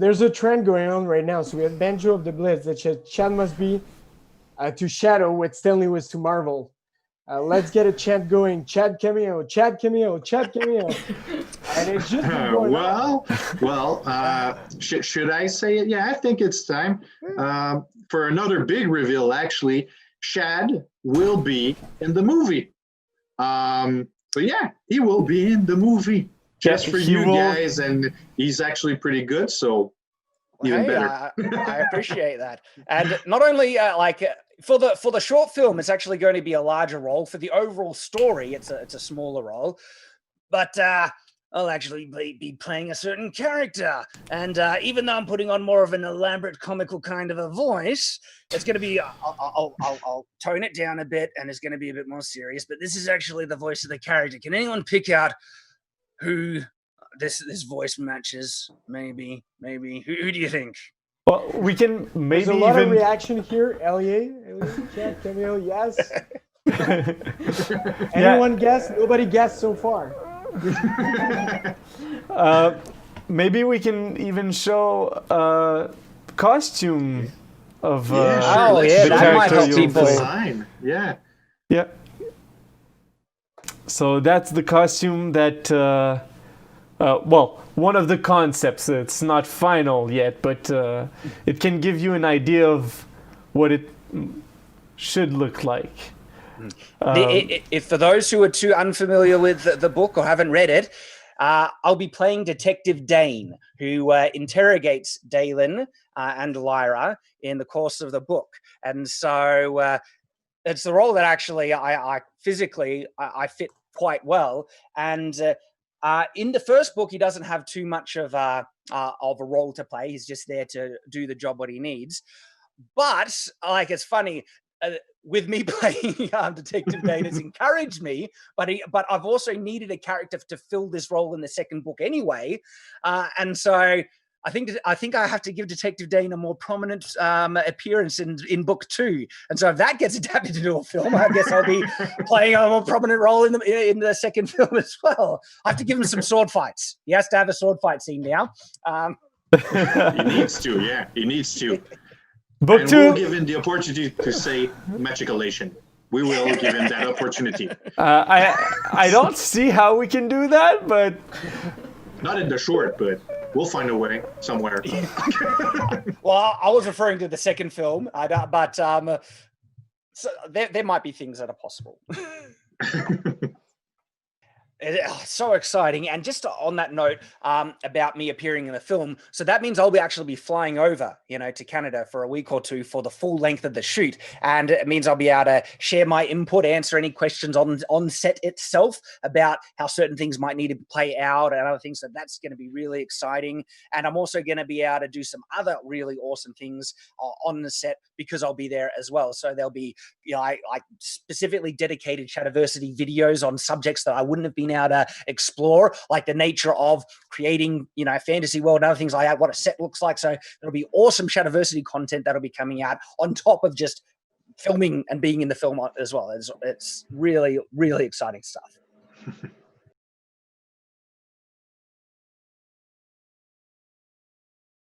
there's a trend going on right now. So we have Banjo of the Blitz that Chad must be to Shadow, what Stanley was to Marvel. Let's get a chant going. Chad cameo, Chad cameo, Chad cameo. And it's just been going on. Should I say it? Yeah, I think it's time for another big reveal, actually. Shad will be in the movie. But yeah, he will be in the movie. Just for you guys, and he's actually pretty good, so even better. I appreciate that. And not only for the short film, it's actually going to be a larger role. For the overall story, it's a smaller role. But I'll actually be playing a certain character. And even though I'm putting on more of an elaborate comical kind of a voice, it's going to be, I'll tone it down a bit, and it's going to be a bit more serious. But this is actually the voice of the character. Can anyone pick out who this voice matches? Maybe. Who do you think? Well, we can maybe. There's a lot of reaction here. Elliot, Chad cameo, yes. Anyone guess? Nobody guessed so far. Maybe we can even show a costume of that might help people. Yeah. So that's the costume that one of the concepts. It's not final yet, but it can give you an idea of what it should look like. If for those who are too unfamiliar with the book or haven't read it, I'll be playing Detective Dane, who interrogates Dalen and Lyra in the course of the book. And so it's the role that actually I physically fit quite well. And in the first book, he doesn't have too much of a role to play. He's just there to do the job what he needs. But it's funny. With me playing Detective Dane has encouraged me, but I've also needed a character to fill this role in the second book anyway, and so I think I have to give Detective Dane a more prominent appearance in book 2, and so if that gets adapted into a film, I guess I'll be playing a more prominent role in the second film as well. I have to give him some sword fights. He has to have a sword fight scene now. He needs to, yeah, he needs to. Book 2. We'll give him the opportunity to say magicalation. We will give him that opportunity. I don't see how we can do that, but not in the short, but we'll find a way somewhere. Well, I was referring to the second film, but so there might be things that are possible. So exciting. And just on that note about me appearing in the film, so that means I'll actually be flying over, to Canada for a week or two for the full length of the shoot. And it means I'll be able to share my input, answer any questions on set itself about how certain things might need to play out and other things. So that's going to be really exciting. And I'm also going to be able to do some other really awesome things on the set because I'll be there as well. So there'll be, I specifically dedicated Shadiversity videos on subjects that I wouldn't have been able to explore, like the nature of creating, a fantasy world and other things like that, what a set looks like. So there'll be awesome Shadiversity content that'll be coming out on top of just filming and being in the film as well. It's really, really exciting stuff.